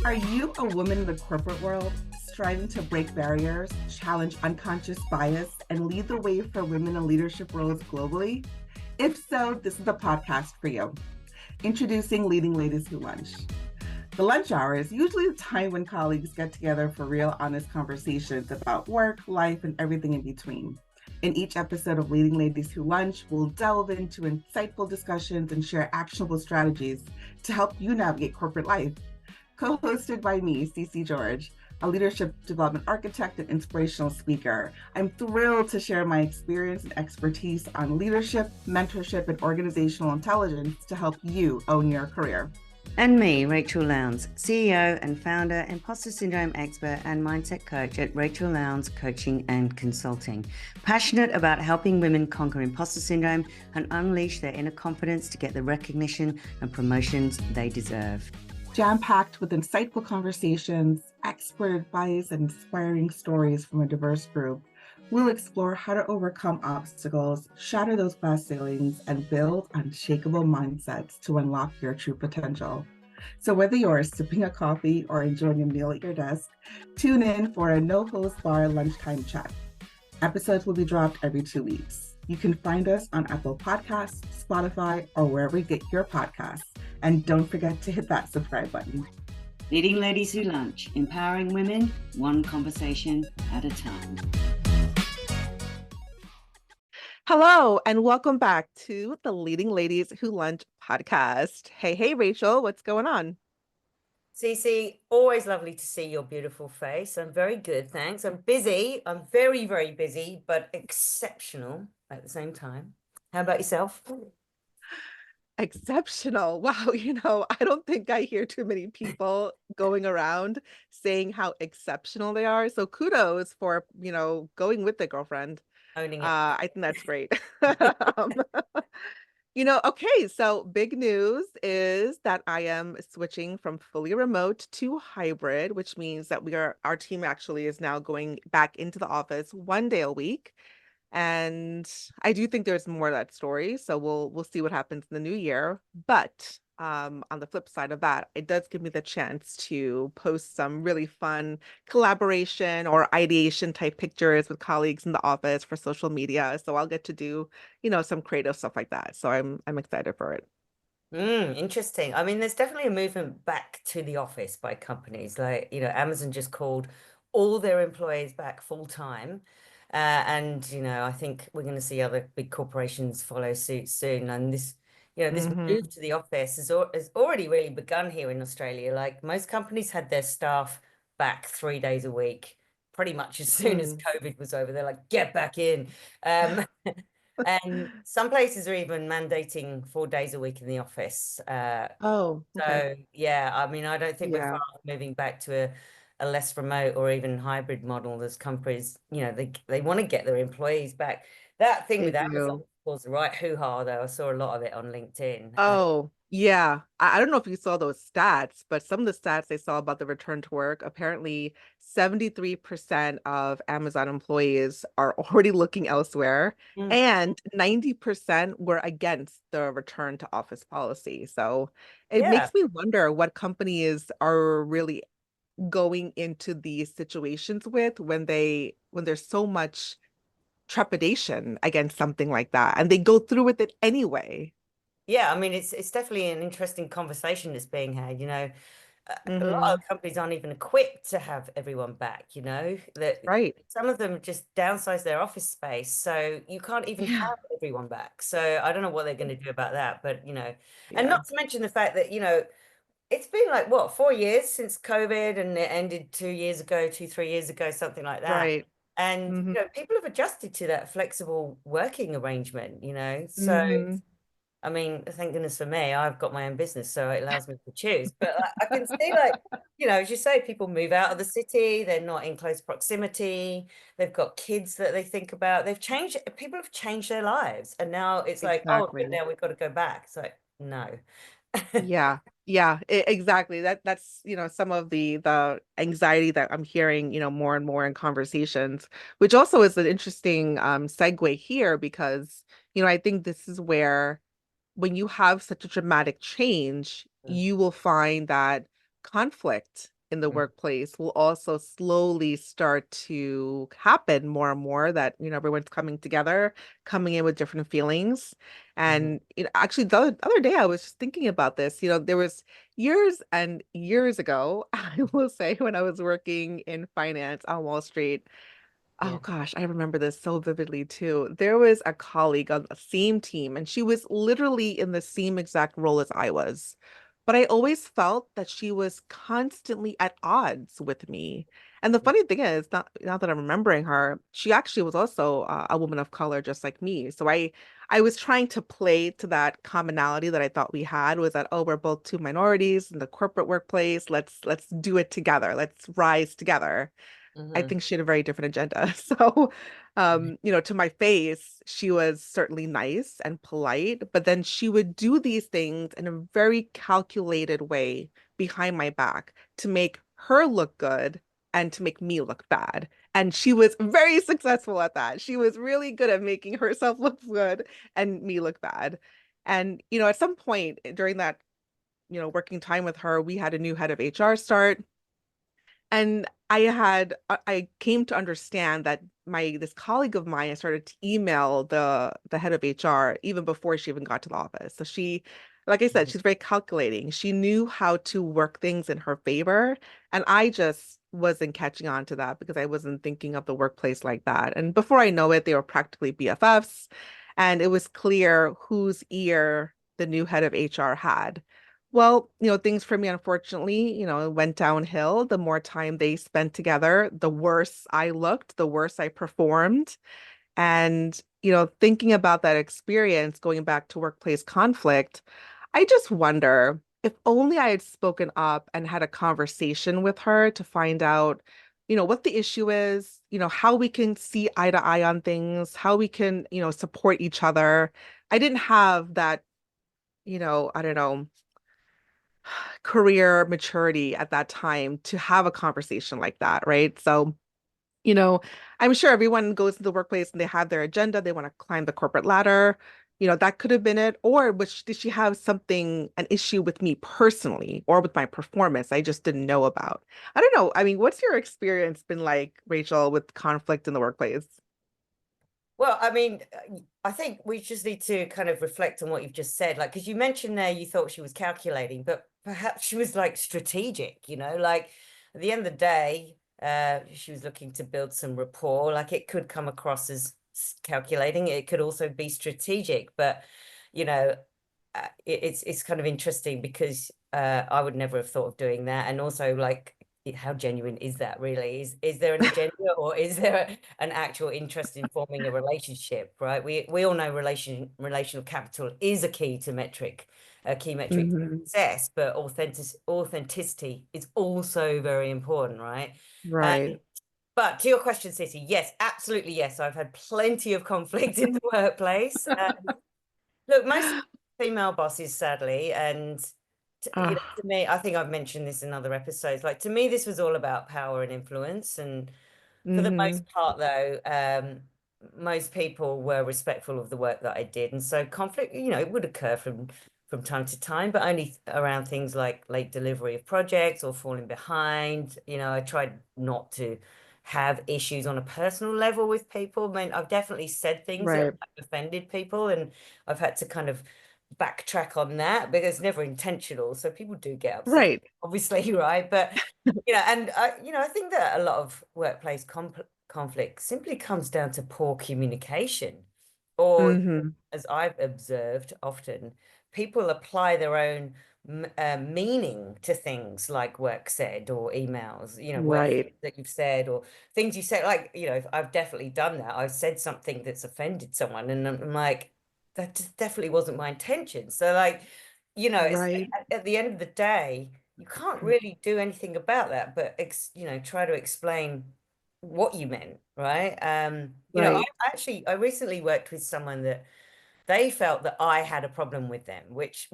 Are you a woman in the corporate world striving to break barriers, challenge unconscious bias, and lead the way for women in leadership roles globally? If so, this is the podcast for you. Introducing Leading Ladies Who Lunch. The lunch hour is usually the time when colleagues get together for real, honest conversations about work, life, and everything in between. In each episode of Leading Ladies Who Lunch, we'll delve into insightful discussions and share actionable strategies to help you navigate corporate life. Co-hosted by me, Cece George, a leadership development architect and inspirational speaker. I'm thrilled to share my experience and expertise on leadership, mentorship, and organizational intelligence to help you own your career. And me, Rachel Lowndes, CEO and founder, imposter syndrome expert, and mindset coach at Rachel Lowndes Coaching and Consulting. Passionate about helping women conquer imposter syndrome and unleash their inner confidence to get the recognition and promotions they deserve. Jam-packed with insightful conversations, expert advice, and inspiring stories from a diverse group, we'll explore how to overcome obstacles, shatter those glass ceilings, and build unshakable mindsets to unlock your true potential. So whether you're sipping a coffee or enjoying a meal at your desk, tune in for a no-host bar lunchtime chat. Episodes will be dropped every 2 weeks. You can find us on Apple Podcasts, Spotify, or wherever you get your podcasts. And don't forget to hit that subscribe button. Leading Ladies Who Lunch, empowering women, one conversation at a time. Hello, and welcome back to the Leading Ladies Who Lunch podcast. Hey, Rachel, what's going on? Cece, always lovely to see your beautiful face. I'm very good, thanks. I'm busy. I'm very, very busy, but exceptional at the same time. How about yourself? Exceptional. Wow, I don't think I hear too many people going around saying how exceptional they are. So kudos for, going with the girlfriend. Owning it. I think that's great. Okay, so big news is that I am switching from fully remote to hybrid, which means that our team actually is now going back into the office 1 day a week. And I do think there's more to that story. So we'll see what happens in the new year. But on the flip side of that, it does give me the chance to post some really fun collaboration or ideation type pictures with colleagues in the office for social media. So I'll get to do, some creative stuff like that. So I'm excited for it. Interesting. I mean, there's definitely a movement back to the office by companies. Like, Amazon just called all their employees back full time. And I think we're going to see other big corporations follow suit soon. And this move to the office has already really begun here in Australia. Like most companies had their staff back 3 days a week, pretty much as soon as COVID was over. They're like, get back in. And some places are even mandating 4 days a week in the office. Okay. So yeah, I mean, I don't think we're far off moving back to a less remote or even hybrid model. There's companies, they want to get their employees back. That thing with Amazon was the right hoo-ha, though. I saw a lot of it on LinkedIn. Oh, yeah. I don't know if you saw those stats, but some of the stats they saw about the return to work, apparently 73% of Amazon employees are already looking elsewhere, and 90% were against the return to office policy. So it makes me wonder what companies are really going into these situations with when there's so much trepidation against something like that, and they go through with it anyway. Yeah, I mean, it's definitely an interesting conversation that's being had. A lot of companies aren't even equipped to have everyone back, that Right. some of them just downsize their office space, so you can't even have everyone back. So I don't know what they're going to do about that, but and not to mention the fact that it's been like what 4 years since COVID, and it ended 2 years ago, 3 years ago, something like that. Right. And people have adjusted to that flexible working arrangement. So I mean, thank goodness for me, I've got my own business, so it allows me to choose. But I can see, like, as you say, people move out of the city, they're not in close proximity, they've got kids that they think about, people have changed their lives. And now it's like, oh, but now we've got to go back. It's like, no. Yeah, exactly. That's some of the anxiety that I'm hearing more and more in conversations, which also is an interesting segue here because I think this is where when you have such a dramatic change, Mm, you will find that conflict in the mm, workplace will also slowly start to happen more and more, that, everyone's coming together, coming in with different feelings. mhm, And, actually the other day I was just thinking about this. There was years and years ago, I will say, when I was working in finance on Wall Street. Oh yeah. gosh, I remember this so vividly too. There was a colleague on the same team, and she was literally in the same exact role as I was. But I always felt that she was constantly at odds with me. And the Mm, funny thing is, now that I'm remembering her, she actually was also a woman of color, just like me. So I was trying to play to that commonality that I thought we had, was that, oh, we're both two minorities in the corporate workplace. Let's do it together. Let's rise together. I mhm, think she had a very different agenda. So, to my face, she was certainly nice and polite, but then she would do these things in a very calculated way behind my back to make her look good and to make me look bad. And she was very successful at that. She was really good at making herself look good and me look bad. And, at some point during that, working time with her, we had a new head of HR start. And I came to understand that this colleague of mine started to email the head of HR even before she even got to the office. So she, like I said, mhm. she's very calculating. She knew how to work things in her favor. And I just wasn't catching on to that because I wasn't thinking of the workplace like that. And before I know it, they were practically BFFs. And it was clear whose ear the new head of HR had. Well, things for me, unfortunately, went downhill. The more time they spent together, the worse I looked, the worse I performed. And, thinking about that experience, going back to workplace conflict, I just wonder if only I had spoken up and had a conversation with her to find out, what the issue is, how we can see eye to eye on things, how we can, support each other. I didn't have that, I don't know, career maturity at that time to have a conversation like that, right? So, you know, I'm sure everyone goes to the workplace and they have their agenda, they want to climb the corporate ladder. That could have been it. Or which did she have an issue with me personally or with my performance I just didn't know about? I don't know. I mean, what's your experience been like, Rachel, with conflict in the workplace? Well, I mean, I think we just need to kind of reflect on what you've just said. Like, because you mentioned there you thought she was calculating, but perhaps she was like strategic, like at the end of the day, she was looking to build some rapport. Like it could come across as calculating, it could also be strategic, but you know, it's kind of interesting because I would never have thought of doing that. And also like how genuine is that really? Is there an agenda or is there an actual interest in forming a relationship, right? We all know relational capital is a key metric to Hmm. success, but authenticity is also very important, right? Right. Um, but to your question, Cissy, yes, absolutely yes. I've had plenty of conflict in the workplace. Look, most female bosses, sadly, and Ah, to me, I think I've mentioned this in other episodes. Like to me, this was all about power and influence, and for the hmm. most part, though, most people were respectful of the work that I did, and so conflict, it would occur from time to time, but only around things like late delivery of projects or falling behind. I tried not to have issues on a personal level with people. I mean, I've definitely said things that Right. have offended people, and I've had to kind of backtrack on that because it's never intentional. So people do get upset, Right. obviously, right? But and I think that a lot of workplace conflict simply comes down to poor communication, or Hmm. as I've observed often, people apply their own meaning to things like work said or emails, words Right. that you've said or things you said. Like, I've definitely done that. I've said something that's offended someone, and I'm like, that just definitely wasn't my intention. So, like, it's Right. at the end of the day, you can't really do anything about that, but try to explain what you meant, right? Right. I recently worked with someone that they felt that I had a problem with them, which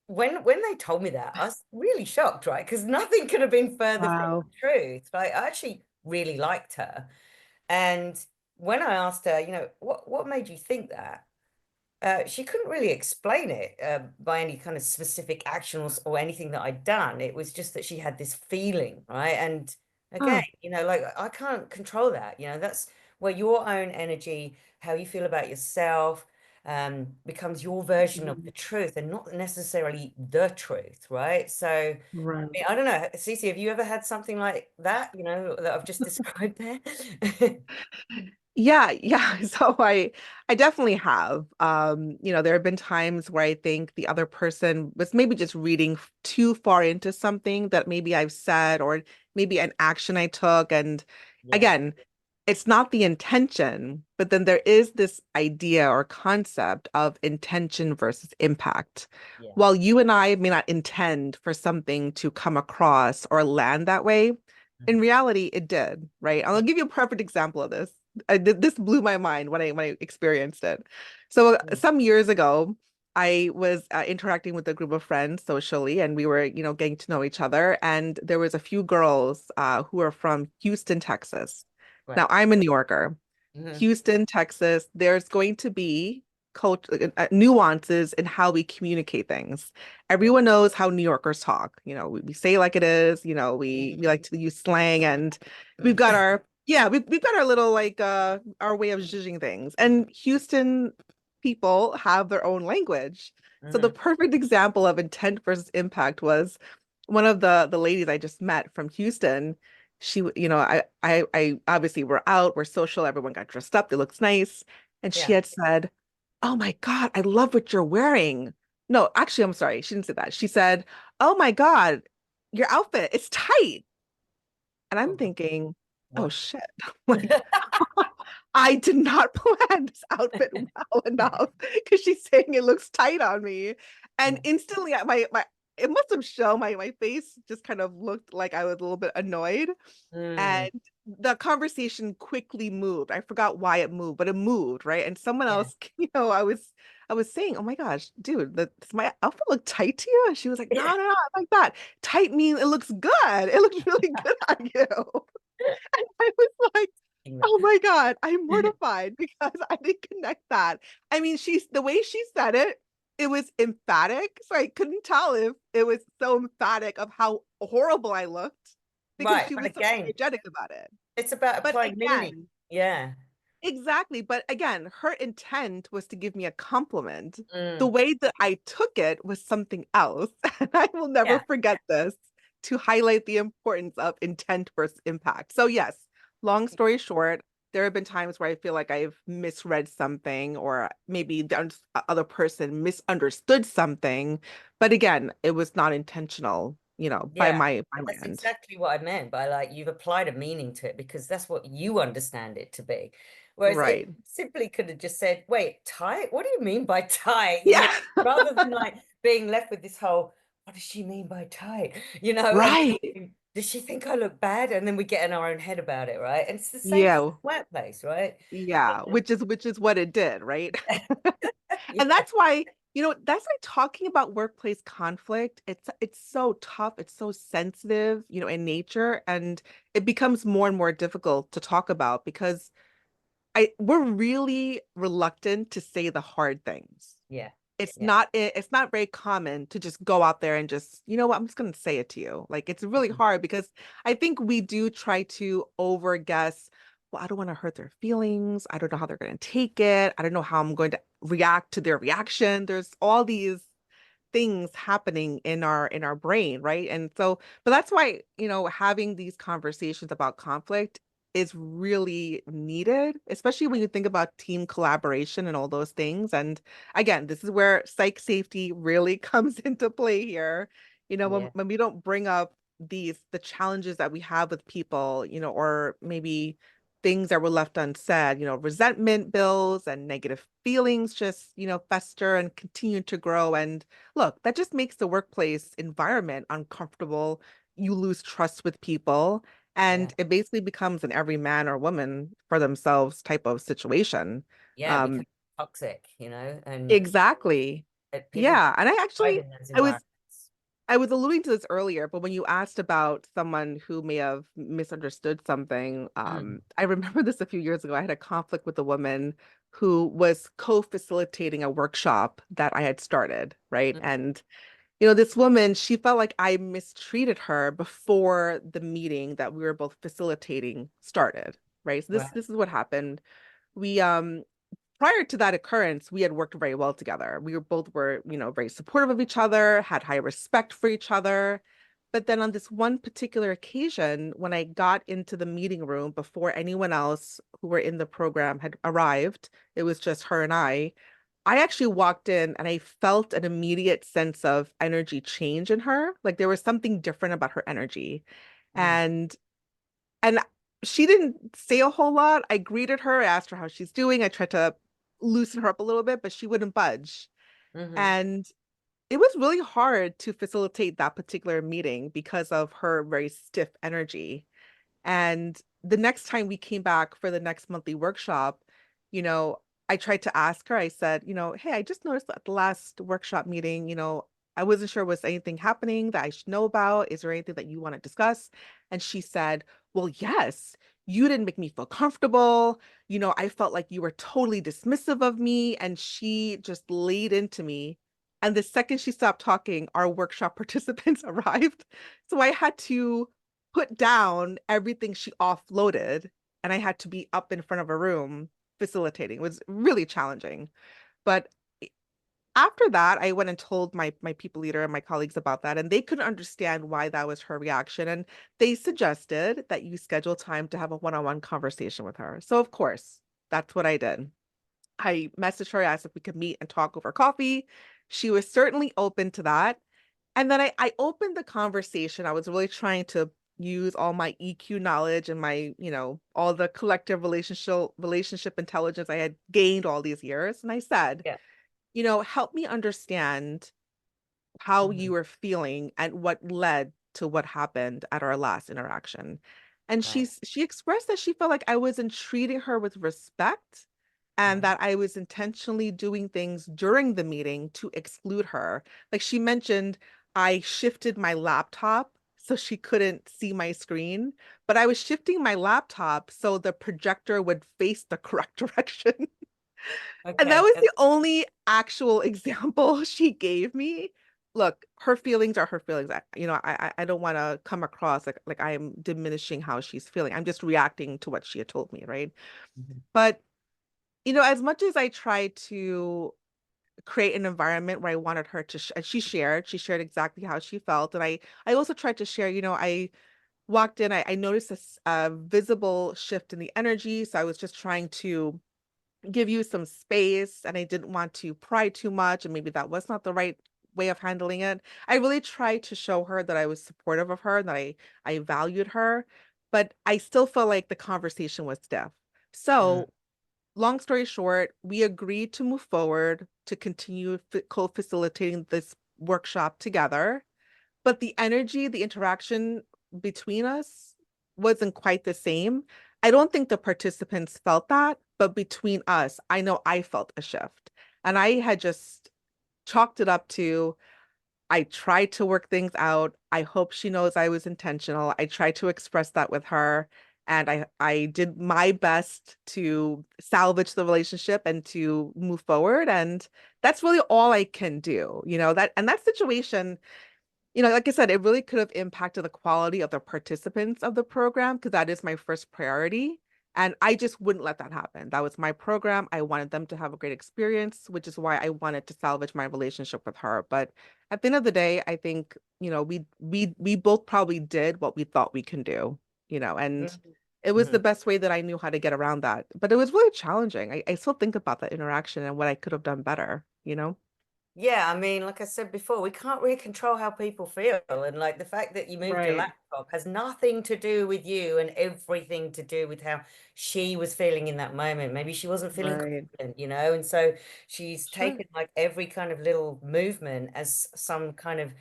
when they told me that, I was really shocked, right? Because nothing could have been further from Wow. the truth. Like I actually really liked her. And when I asked her, what made you think that? she couldn't really explain it by any kind of specific action or anything that I'd done. It was just that she had this feeling, right? And again, Huh. you know, like I can't control that. You know, that's where your own energy, how you feel about yourself, becomes your version of the Mhm. truth and not necessarily the truth, right? So, I Right. mean, I don't know, Cece, have you ever had something like that, you know, that I've just described there? Yeah. So I definitely have. There have been times where I think the other person was maybe just reading too far into something that maybe I've said or maybe an action I took. And Yeah, again, it's not the intention, but then there is this idea or concept of intention versus impact. yeah. While you and I may not intend for something to come across or land that way, in Mhm. reality, it did, right? I'll give you a perfect example of this. This blew my mind when I experienced it. So Mm. some years ago, I was interacting with a group of friends socially, and we were, getting to know each other. And there was a few girls who are from Houston, Texas. Now, Right. I'm a New Yorker. Hmm. Houston, Texas, there's going to be nuances in how we communicate things. Yeah. Everyone knows how New Yorkers talk. We say like it is, we like Mhm. to use slang, and we've got our yeah, we've got our little like our way of zhuzhing things. And Houston people have their own language. So the Hmm. perfect example of intent versus impact was one of the ladies I just met from Houston. I obviously we're out, we're social, everyone got dressed up, it looks nice. And she Yeah. had said, "Oh my God, I love what you're wearing." No, actually, I'm sorry. She didn't say that. She said, "Oh my God, your outfit, it's tight." And I'm Oh, thinking, oh what? shit. Like, I did not plan this outfit well enough because she's saying it looks tight on me. And Yeah. instantly my it must have shown my face just kind of looked like I was a little bit annoyed. Mm. And the conversation quickly moved. I forgot why it moved, but it moved, right? And someone Yeah. else, I was saying, "Oh my gosh, dude, does my outfit look tight to you?" And she was like, "No, Yeah. no, no, I like that. Tight means it looks good. It looks really good on you." And I was like, "Oh my God, I'm mortified because I didn't connect that." I mean, the way she said it, it was emphatic. So I couldn't tell if it was so emphatic of how horrible I looked because Right. she But was so again, energetic about it. it's about But applying meaning. again, Yeah. exactly. But again, her intent was to give me a compliment. The Mm. way that I took it was something else. And I will never Yeah. forget this, to highlight the importance of intent versus impact. So, yes, long story short, there have been times where I feel like I've misread something, or maybe the other person misunderstood something. But again, it was not intentional, by Yeah. my And that's end. exactly what I meant by like you've applied a meaning to it because that's what you understand it to be. Whereas it Right. simply could have just said, wait, tight? What do you mean by tight? You know, Yeah. rather than like being left with this whole, what does she mean by tight? You know, and Right. thinking, does she think I look bad? And then we get in our own head about it, right? And it's the same thing Yeah. in the workplace, right? Yeah, which is what it did, right? And Yeah. that's why, that's why talking about workplace conflict, it's so tough, it's so sensitive, in nature, and it becomes more and more difficult to talk about because we're really reluctant to say the hard things. Yeah. It's Yeah. not it's not very common to just go out there and just, you know what, I'm just going to say it to you. Like, it's really Mhm. hard because I think we do try to over guess, well, I don't want to hurt their feelings. I don't know how they're going to take it. I don't know how I'm going to react to their reaction. There's all these things happening in our brain, right? And so, but that's why, having these conversations about conflict is really needed, especially when you think about team collaboration and all those things. And again, this is where psych safety really comes into play here. Yeah. When we don't bring up the challenges that we have with people, or maybe things that were left unsaid, resentment builds and negative feelings just, fester and continue to grow. And look, that just makes the workplace environment uncomfortable. You lose trust with people, Yeah. and it basically becomes an every man or woman for themselves type of situation. Yeah. Um, Because toxic, you know, and exactly. people Yeah. And thrive in those I was environments. I was alluding to this earlier, but when you asked about someone who may have misunderstood something, Mm. I remember this a few years ago. I had a conflict with a woman who was co-facilitating a workshop that I had started, right? And this woman, she felt like I mistreated her before the meeting that we were both facilitating started, right? So Right. this is what happened. We prior to that occurrence, we had worked very well together. We were both very supportive of each other, had high respect for each other. But then on this one particular occasion, when I got into the meeting room before anyone else who were in the program had arrived, it was just her and I actually walked in and I felt an immediate sense of energy change in her. Like there was something different about her energy. Mm. And and she didn't say a whole lot. I greeted her, I asked her how she's doing. I tried to loosen her up a little bit, but she wouldn't budge. Mm-hmm. And it was really hard to facilitate that particular meeting because of her very stiff energy. And the next time we came back for the next monthly workshop, you know, I tried to ask her, I said, hey, I just noticed at the last workshop meeting, I wasn't sure was anything happening that I should know about. Is there anything that you want to discuss? And she said, well, yes, you didn't make me feel comfortable. I felt like you were totally dismissive of me. And she just laid into me. And the second she stopped talking, our workshop participants arrived. So I had to put down everything she offloaded, and I had to be up in front of a room facilitating. It was really challenging. But after that, I went and told my people leader and my colleagues about that, and they couldn't understand why that was her reaction. And they suggested that you schedule time to have a one-on-one conversation with her. So of course, that's what I did. I messaged her, asked if we could meet and talk over coffee. She was certainly open to that. And then I opened the conversation. I was really trying to use all my EQ knowledge and my, all the collective relationship intelligence I had gained all these years. And I said, Yeah. help me understand how Mm-hmm. you were feeling and what led to what happened at our last interaction. And Right. she expressed that she felt like I wasn't treating her with respect and Right. that I was intentionally doing things during the meeting to exclude her. Like she mentioned, I shifted my laptop so she couldn't see my screen, but I was shifting my laptop so the projector would face the correct direction. And that Okay. was the only actual example she gave me. Look, her feelings are her feelings. I don't want to come across like I am diminishing how she's feeling. I'm just reacting to what she had told me, right? Mhm. But as much as I tried to create an environment where I wanted her to, and she shared exactly how she felt, and I also tried to share. I walked in, I noticed this visible shift in the energy, so I was just trying to give you some space and I didn't want to pry too much and maybe that was not the right way of handling it. I really tried to show her that I was supportive of her and that I valued her, but I still felt like the conversation was stiff. Mm. So, long story short, we agreed to move forward to continue co-facilitating this workshop together, but the energy, the interaction between us wasn't quite the same. I don't think the participants felt that, but between us, I know I felt a shift. And I had just chalked it up to I tried to work things out. I hope she knows I was intentional. I tried to express that with her. And I did my best to salvage the relationship and to move forward. And that's really all I can do. That situation, like I said, it really could have impacted the quality of the participants of the program because that is my first priority. And I just wouldn't let that happen. That was my program. I wanted them to have a great experience, which is why I wanted to salvage my relationship with her. But at the end of the day, I think, we both probably did what we thought we can do, and it was the Mhm. best way that I knew how to get around that. But it was really challenging. I still think about that interaction and what I could have done better. Yeah, I mean, like I said before, we can't really control how people feel. And like the fact that you moved your Right. laptop has nothing to do with you and everything to do with how she was feeling in that moment. Maybe she wasn't feeling Right. confident, and so she's Sure. taken like every kind of little movement as some kind of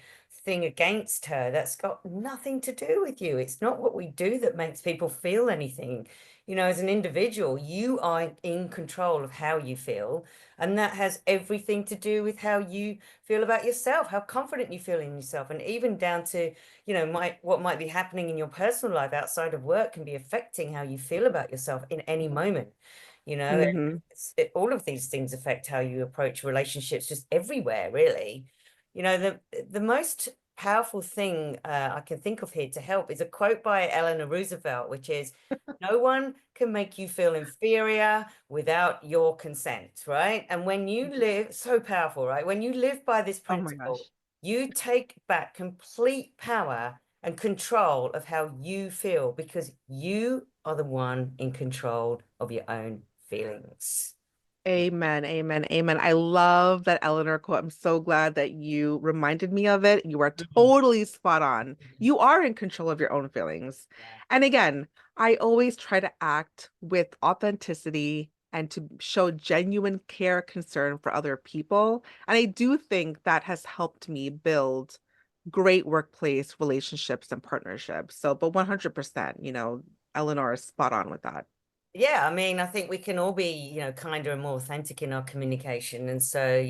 thing against her that's got nothing to do with you. It's not what we do that makes people feel anything. As an individual, you are in control of how you feel. And that has everything to do with how you feel about yourself, how confident you feel in yourself, and even down to, what might be happening in your personal life outside of work can be affecting how you feel about yourself in any moment. you know, Hmm. all of these things affect how you approach relationships just everywhere, really. You know, the most powerful thing I can think of here to help is a quote by Eleanor Roosevelt, which is, no one can make you feel inferior without your consent, right? And when you live, so powerful, right? When you live by this Oh my principle, gosh. you take back complete power and control of how you feel because you are the one in control of your own feelings. Amen, amen, amen. I love that Eleanor quote. I'm so glad that you reminded me of it. You are Mhm. totally spot on. You are in control of your own feelings. Yeah. And again, I always try to act with authenticity and to show genuine care, concern for other people. And I do think that has helped me build great workplace relationships and partnerships. So, but 100%, Eleanor is spot on with that. Yeah, I mean, I think we can all be, kinder and more authentic in our communication. And so,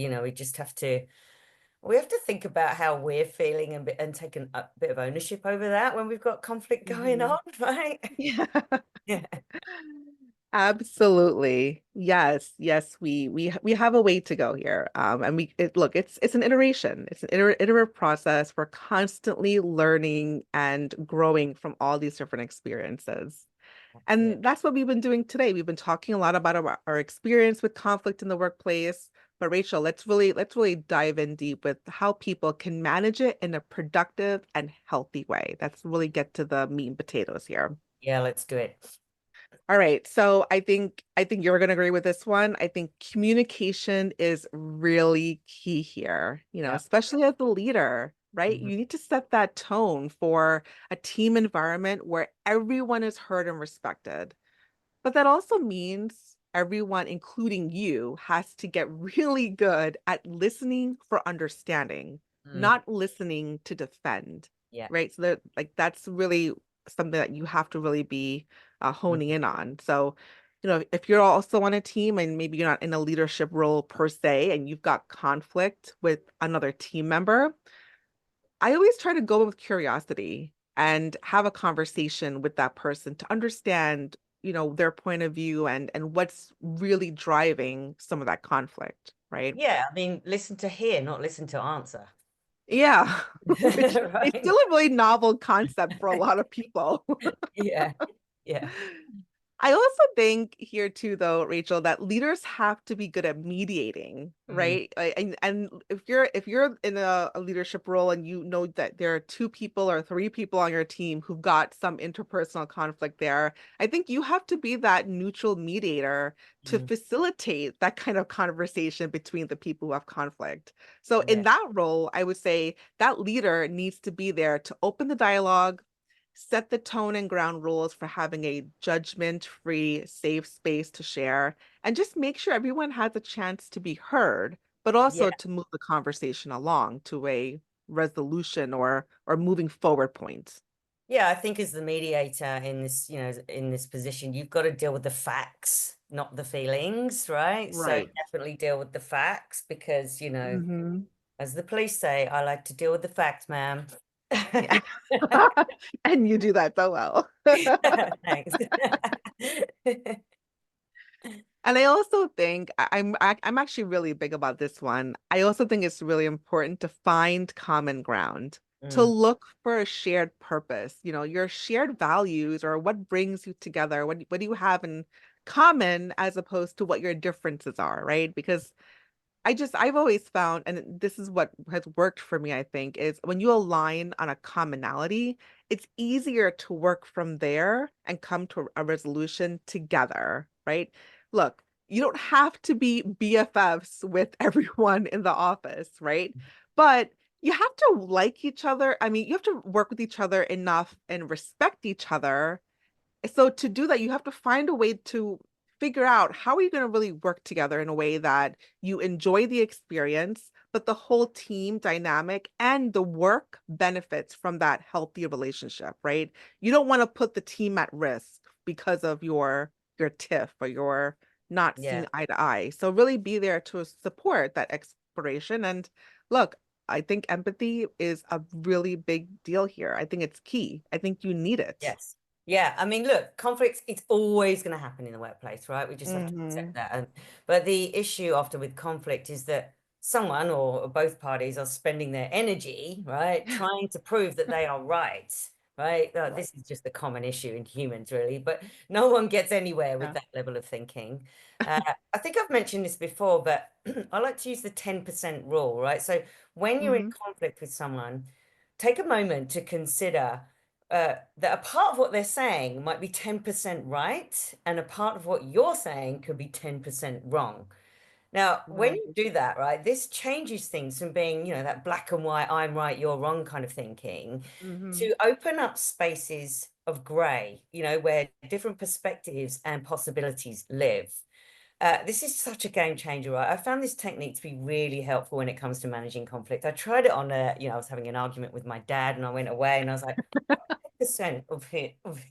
we have to think about how we're feeling and take a bit of ownership over that when we've got conflict going Mhm. on, right? Yeah. Yeah. Absolutely. Yes, yes, we have a way to go here. And look, it's an iteration. It's an iterative process. We're constantly learning and growing from all these different experiences. Yeah. And that's what we've been doing today. We've been talking a lot about our experience with conflict in the workplace. But Rachel, let's really dive in deep with how people can manage it in a productive and healthy way. Let's really get to the meat and potatoes here. Yeah, let's do it. All right. So I think you're going to agree with this one. I think communication is really key here, Yeah. especially as the leader, right? Mhm. You need to set that tone for a team environment where everyone is heard and respected. But that also means everyone, including you, has to get really good at listening for understanding, Mm. not listening to defend, Yeah. right? So that like that's really something that you have to really be honing Mhm. in on. So, if you're also on a team and maybe you're not in a leadership role per se, and you've got conflict with another team member, I always try to go with curiosity and have a conversation with that person to understand, their point of view and what's really driving some of that conflict, right? Yeah, I mean, listen to hear, not listen to answer. Yeah, which is Right? still a really novel concept for a lot of people. Yeah. Yeah. I also think here too, though, Rachel, that leaders have to be good at mediating, Mm. right? And if you're in a leadership role and you know that there are two people or three people on your team who've got some interpersonal conflict there, I think you have to be that neutral mediator to Mm. facilitate that kind of conversation between the people who have conflict. So in Yeah. that role, I would say that leader needs to be there to open the dialogue, set the tone and ground rules for having a judgment-free, safe space to share, and just make sure everyone has a chance to be heard, but Yeah. also to move the conversation along to a resolution or moving forward point. Yeah, I think as the mediator in this, in this position, you've got to deal with the facts, not the feelings, right? So Right. definitely deal with the facts because, Hmm. as the police say, I like to deal with the facts, ma'am. Yeah. And you do that so well. Thanks. And I also think I'm actually really big about this one. I also think it's really important to find common ground, to Mm. look for a shared purpose, your shared values or what brings you together. What do you have in common as opposed to what your differences are, right? Because I've always found, and this is what has worked for me, I think, is when you align on a commonality, it's easier to work from there and come to a resolution together, right? Look, you don't have to be BFFs with everyone in the office, right? But you have to like each other. I mean, you have to work with each other enough and respect each other, so to do that, you have to find a way to figure out how are you going to really work together in a way that you enjoy the experience, but the whole team dynamic and the work benefits from that healthy relationship, right? You don't want to put the team at risk because of your tiff or your not Yeah. seeing eye to eye. So really be there to support that exploration. And look, I think empathy is a really big deal here. I think it's key. I think you need it. Yes. Yeah, I mean, look, conflicts, it's always going to happen in the workplace, right? We just have to accept that. But the issue often with conflict is that someone or both parties are spending their energy, right, trying to prove that they are right, right? This is just a common issue in humans, really, but no one gets anywhere with that level of thinking. I think I've mentioned this before, but I like to use the 10% rule, right? So when you're in conflict with someone, take a moment to consider that a part of what they're saying might be 10% right, and a part of what you're saying could be 10% wrong. Now, when you do that, right, this changes things from being, that black and white, I'm right, you're wrong kind of thinking, to open up spaces of gray, where different perspectives and possibilities live. This is such a game changer, right? I found this technique to be really helpful when it comes to managing conflict. I tried it on I was having an argument with my dad, and I went away and I was like, percent of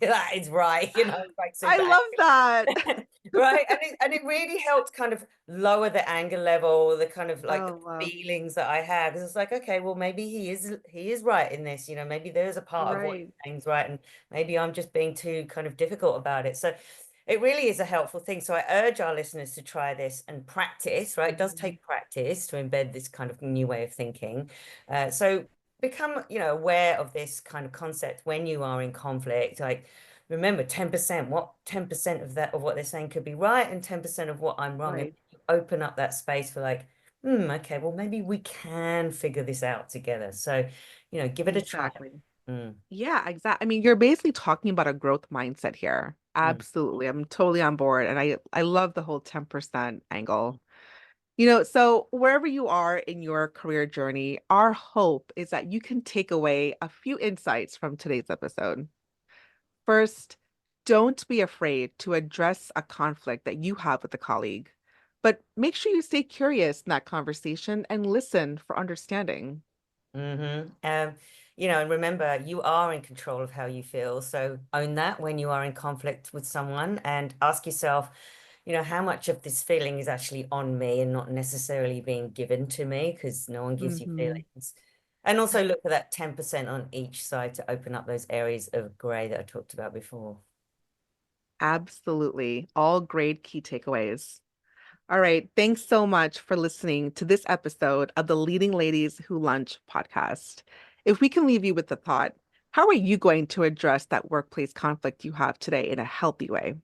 that is right, like so I bad. love that. Right, and it really helped kind of lower the anger level, the kind of like wow. feelings that I had, because it's like, okay, well, maybe he is right in this, maybe there's a part of what he's saying is right, and maybe I'm just being too kind of difficult about it. So it really is a helpful thing. So I urge our listeners to try this and practice, right? It does take practice to embed this kind of new way of thinking. So become, aware of this kind of concept when you are in conflict. Like, remember, 10%, what 10% of what they're saying could be right, and 10% of what I'm wrong. And open up that space for like, okay, well, maybe we can figure this out together. So, give it a try. Yeah, exactly. I mean, you're basically talking about a growth mindset here. Absolutely. I'm totally on board. And I love the whole 10% angle. So wherever you are in your career journey, our hope is that you can take away a few insights from today's episode. First, don't be afraid to address a conflict that you have with a colleague, but make sure you stay curious in that conversation and listen for understanding. And remember, you are in control of how you feel. So own that when you are in conflict with someone, and ask yourself, how much of this feeling is actually on me and not necessarily being given to me, because no one gives you feelings. And also look for that 10% on each side to open up those areas of gray that I talked about before. Absolutely. All great key takeaways. All right. Thanks so much for listening to this episode of the Leading Ladies Who Lunch podcast. If we can leave you with the thought, how are you going to address that workplace conflict you have today in a healthy way?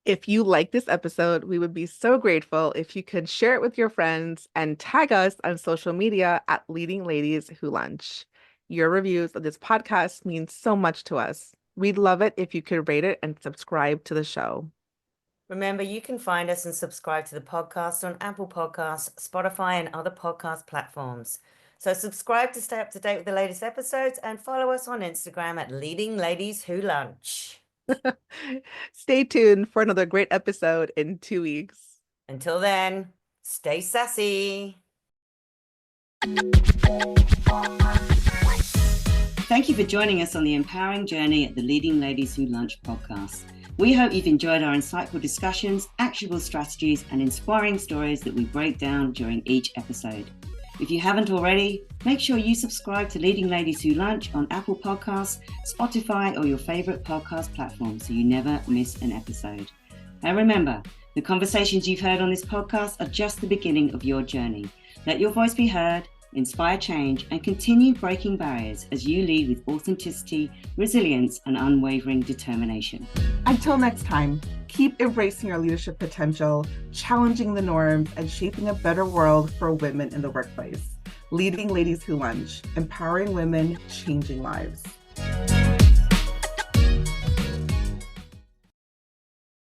If you like this episode, we would be so grateful if you could share it with your friends and tag us on social media at Leading Ladies Who Lunch. Your reviews of this podcast mean so much to us. We'd love it if you could rate it and subscribe to the show. Remember, you can find us and subscribe to the podcast on Apple Podcasts, Spotify, and other podcast platforms. So subscribe to stay up to date with the latest episodes, and follow us on Instagram at Leading Ladies Who Lunch. Stay tuned for another great episode in 2 weeks. Until then, stay sassy. Thank you for joining us on the empowering journey at the Leading Ladies Who Lunch podcast. We hope you've enjoyed our insightful discussions, actionable strategies, and inspiring stories that we break down during each episode. If you haven't already, make sure you subscribe to Leading Ladies Who Lunch on Apple Podcasts, Spotify, or your favorite podcast platform so you never miss an episode. And remember, the conversations you've heard on this podcast are just the beginning of your journey. Let your voice be heard, inspire change, and continue breaking barriers as you lead with authenticity, resilience, and unwavering determination. Until next time, keep embracing your leadership potential, challenging the norms, and shaping a better world for women in the workplace. Leading Ladies Who Lunch, empowering women, changing lives.